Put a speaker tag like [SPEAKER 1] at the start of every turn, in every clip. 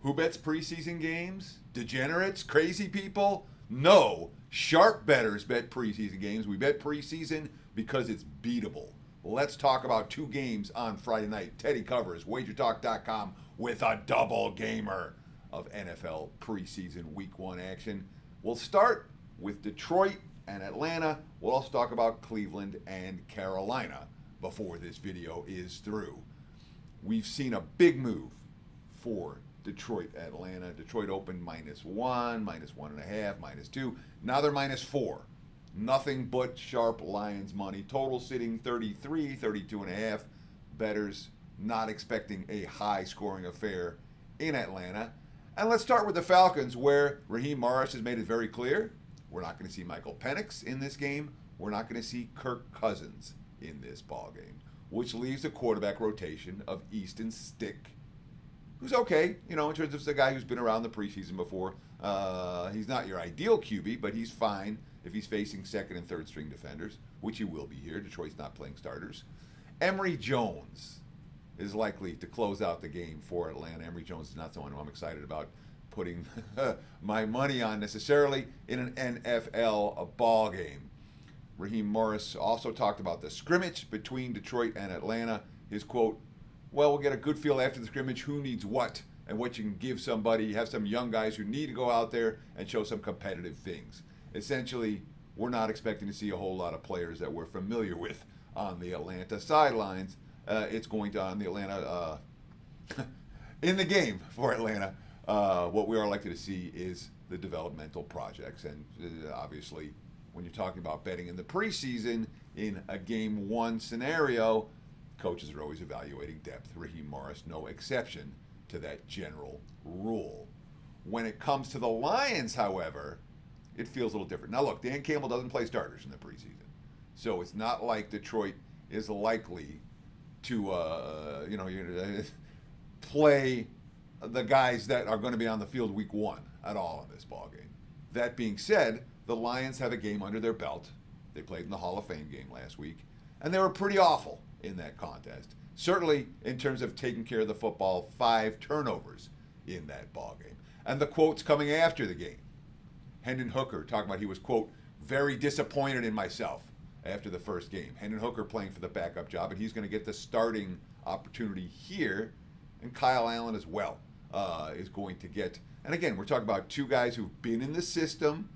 [SPEAKER 1] Who bets preseason games? Degenerates? Crazy people? No. Sharp bettors bet preseason games. We bet preseason because it's beatable. Let's talk about two games on Friday night. Teddy covers WagerTalk.com with a double gamer of NFL preseason week one action. We'll start with Detroit and Atlanta. We'll also talk about Cleveland and Carolina before this video is through. We've seen a big move for Detroit, Atlanta. Detroit opened -1, -1.5, -2. Now they're -4. Nothing but sharp Lions money. Total sitting 33, 32.5. Bettors not expecting a high scoring affair in Atlanta. And let's start with the Falcons, where Raheem Morris has made it very clear we're not going to see Michael Penix in this game. We're not going to see Kirk Cousins in this ballgame, which leaves the quarterback rotation of Easton Stick, who's okay, in terms of the guy who's been around the preseason before. He's not your ideal QB, but he's fine if he's facing second and third string defenders, which he will be here. Detroit's not playing starters. Emory Jones is likely to close out the game for Atlanta. Emory Jones is not someone who I'm excited about putting my money on necessarily in an NFL ball game. Raheem Morris also talked about the scrimmage between Detroit and Atlanta. His quote, "Well, we'll get a good feel after the scrimmage who needs what and what you can give somebody. You have some young guys who need to go out there and show some competitive things." Essentially, we're not expecting to see a whole lot of players that we're familiar with on the Atlanta sidelines. It's going to on the Atlanta in the game for Atlanta. What we are likely to see is the developmental projects, and obviously, when you're talking about betting in the preseason in a game one scenario, coaches are always evaluating depth. Raheem Morris, no exception to that general rule. When it comes to the Lions, however, it feels a little different. Now, look, Dan Campbell doesn't play starters in the preseason, so it's not like Detroit is likely to, play the guys that are going to be on the field week one at all in this ballgame. That being said, the Lions have a game under their belt. They played in the Hall of Fame game last week, and they were pretty awful in that contest. Certainly, in terms of taking care of the football, 5 turnovers in that ballgame. And the quotes coming after the game. Hendon Hooker talking about he was, quote, very disappointed in myself after the first game. Hendon Hooker playing for the backup job, and he's going to get the starting opportunity here. And Kyle Allen as well is going to get, and again, we're talking about 2 guys who've been in the system,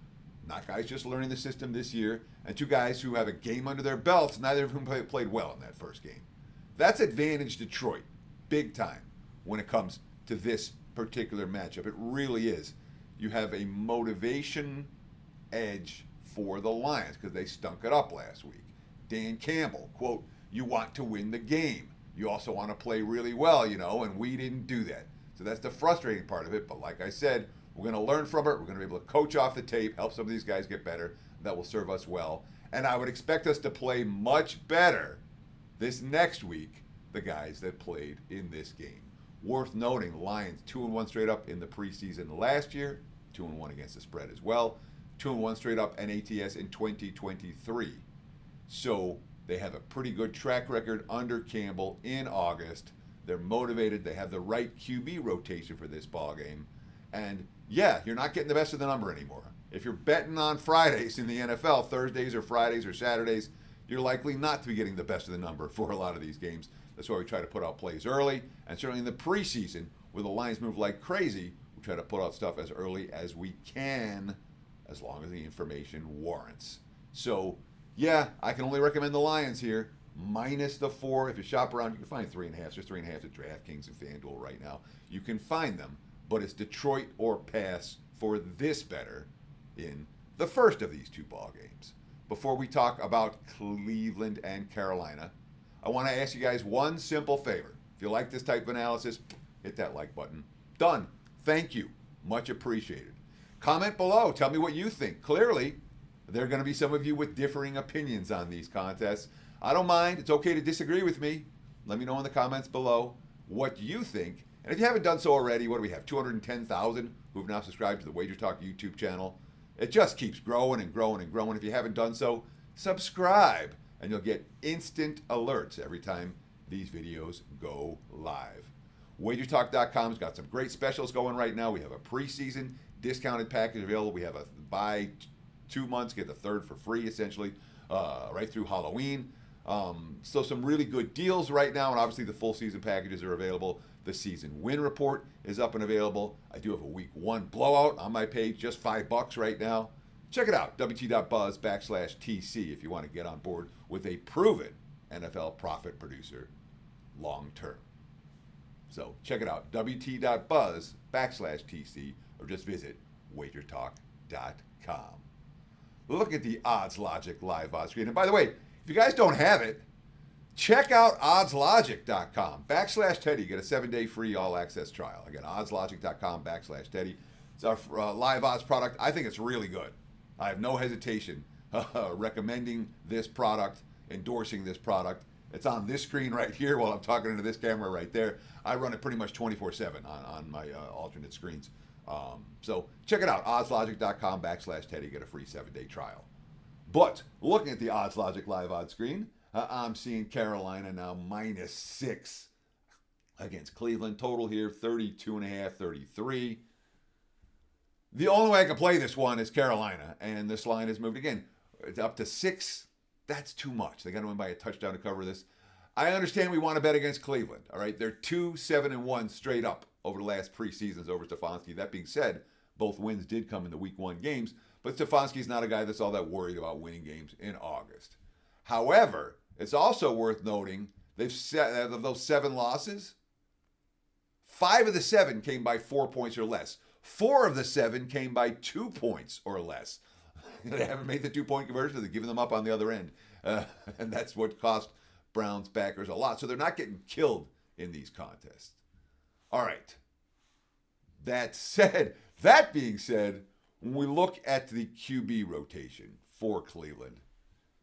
[SPEAKER 1] not guys just learning the system this year, and 2 guys who have a game under their belts, neither of whom played well in that first game. That's advantage Detroit, big time, when it comes to this particular matchup. It really is. You have a motivation edge for the Lions because they stunk it up last week. Dan Campbell, quote, "You want to win the game. You also want to play really well, and we didn't do that." So that's the frustrating part of it. But like I said, we're going to learn from it. We're going to be able to coach off the tape, help some of these guys get better. That will serve us well. And I would expect us to play much better this next week, the guys that played in this game. Worth noting, the Lions 2-1 straight up in the preseason last year, 2-1 against the spread as well, 2-1 straight up NATS in 2023. So they have a pretty good track record under Campbell in August. They're motivated. They have the right QB rotation for this ballgame. And yeah, you're not getting the best of the number anymore. If you're betting on Fridays in the NFL, Thursdays or Fridays or Saturdays, you're likely not to be getting the best of the number for a lot of these games. That's why we try to put out plays early. And certainly in the preseason, where the Lions move like crazy, we try to put out stuff as early as we can, as long as the information warrants. So, yeah, I can only recommend the Lions here. Minus the 4. If you shop around, you can find 3.5. There's 3.5 at DraftKings and FanDuel right now. You can find them. But it's Detroit or pass for this better in the first of these 2 ball games. Before we talk about Cleveland and Carolina, I want to ask you guys one simple favor. If you like this type of analysis, hit that like button. Done. Thank you. Much appreciated. Comment below. Tell me what you think. Clearly, there are going to be some of you with differing opinions on these contests. I don't mind. It's okay to disagree with me. Let me know in the comments below what you think. And if you haven't done so already, what do we have? 210,000 who've now subscribed to the WagerTalk YouTube channel. It just keeps growing and growing and growing. If you haven't done so, subscribe, and you'll get instant alerts every time these videos go live. WagerTalk.com's got some great specials going right now. We have a preseason discounted package available. We have a buy 2 months, get the third for free, essentially, right through Halloween. So some really good deals right now, and obviously the full season packages are available. The season win report is up and available. I do have a week 1 blowout on my page, just $5 right now. Check it out, WT.buzz/TC, if you want to get on board with a proven NFL profit producer long term. So check it out, WT.buzz/TC, or just visit WagerTalk.com. Look at the Odds Logic live odds screen. And by the way, if you guys don't have it, check out oddslogic.com/Teddy. Get a 7-day free all access trial. Again, oddslogic.com/Teddy. It's our live odds product. I think it's really good. I have no hesitation recommending this product, endorsing this product. It's on this screen right here while I'm talking into this camera right there. I run it pretty much 24/7 on my alternate screens. So check it out, oddslogic.com/Teddy. Get a free 7-day trial. But looking at the Odds Logic live odds screen, I'm seeing Carolina now -6 against Cleveland. Total here 32.5, 33. The only way I can play this one is Carolina, and this line has moved again. It's up to 6. That's too much. They got to win by a touchdown to cover this. I understand we want to bet against Cleveland. All right, they're 2-7-1 straight up over the last preseasons over Stefanski. That being said, both wins did come in the week 1 games, but Stefanski's not a guy that's all that worried about winning games in August. However, it's also worth noting they've set of those 7 losses, 5 of the 7 came by 4 points or less. 4 of the 7 came by 2 points or less. They haven't made the 2-point conversion. They're giving them up on the other end. And that's what cost Browns backers a lot. So they're not getting killed in these contests. All right. That being said, when we look at the QB rotation for Cleveland,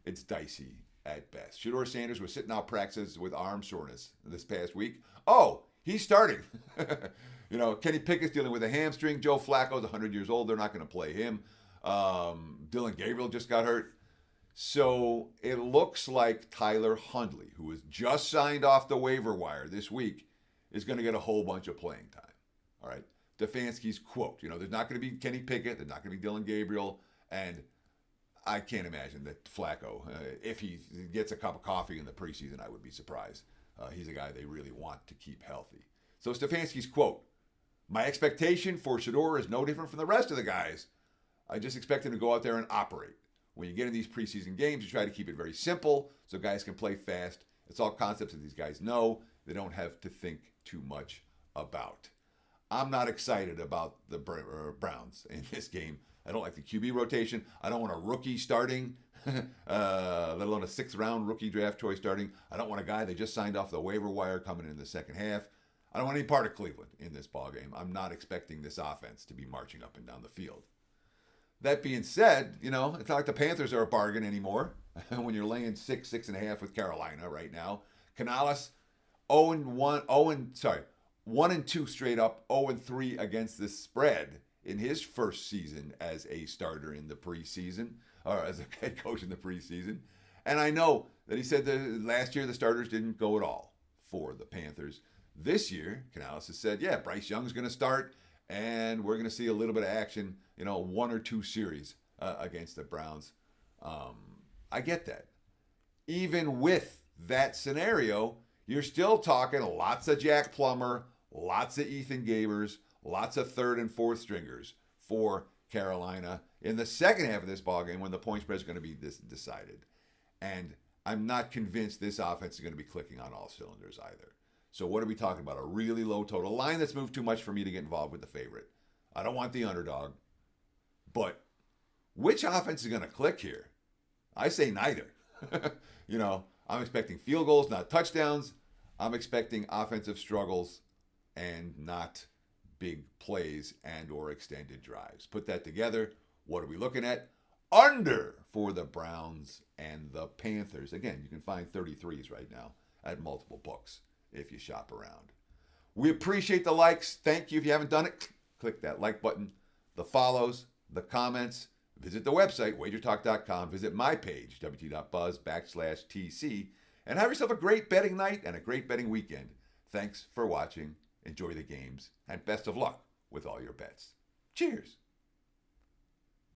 [SPEAKER 1] it's dicey at best. Shedeur Sanders was sitting out practices with arm soreness this past week. Oh, he's starting. Kenny Pickett's dealing with a hamstring. Joe Flacco's 100 years old. They're not going to play him. Dylan Gabriel just got hurt. So it looks like Tyler Huntley, who was just signed off the waiver wire this week, is going to get a whole bunch of playing time. All right. Stefanski's quote, there's not going to be Kenny Pickett. There's not going to be Dylan Gabriel. And I can't imagine that Flacco, if he gets a cup of coffee in the preseason, I would be surprised. He's a guy they really want to keep healthy. So Stefanski's quote, my expectation for Shedeur is no different from the rest of the guys. I just expect him to go out there and operate. When you get in these preseason games, you try to keep it very simple so guys can play fast. It's all concepts that these guys know. They don't have to think too much about. I'm not excited about the Browns in this game. I don't like the QB rotation. I don't want a rookie starting, let alone a 6th-round rookie draft choice starting. I don't want a guy they just signed off the waiver wire coming in the second half. I don't want any part of Cleveland in this ballgame. I'm not expecting this offense to be marching up and down the field. That being said, it's not like the Panthers are a bargain anymore when you're laying 6.5 with Carolina right now. Canales 1-2 straight up, 0-3 against the spread in his first season as a starter in the preseason, or as a head coach in the preseason. And I know that he said that last year the starters didn't go at all for the Panthers. This year, Canales has said, yeah, Bryce Young's going to start, and we're going to see a little bit of action, 1 or 2 series against the Browns. I get that. Even with that scenario, you're still talking lots of Jack Plummer, lots of Ethan Gabers, lots of 3rd and 4th stringers for Carolina in the second half of this ballgame when the point spread is going to be decided. And I'm not convinced this offense is going to be clicking on all cylinders either. So what are we talking about? A really low total line that's moved too much for me to get involved with the favorite. I don't want the underdog. But which offense is going to click here? I say neither. I'm expecting field goals, not touchdowns. I'm expecting offensive struggles and not big plays and or extended drives. Put that together. What are we looking at? Under for the Browns and the Panthers. Again, you can find 33s right now at multiple books if you shop around. We appreciate the likes. Thank you. If you haven't done it, click that like button, the follows, the comments. Visit the website, WagerTalk.com. Visit my page, WT.buzz/TC, and have yourself a great betting night and a great betting weekend. Thanks for watching enjoy the games, and best of luck with all your bets. Cheers.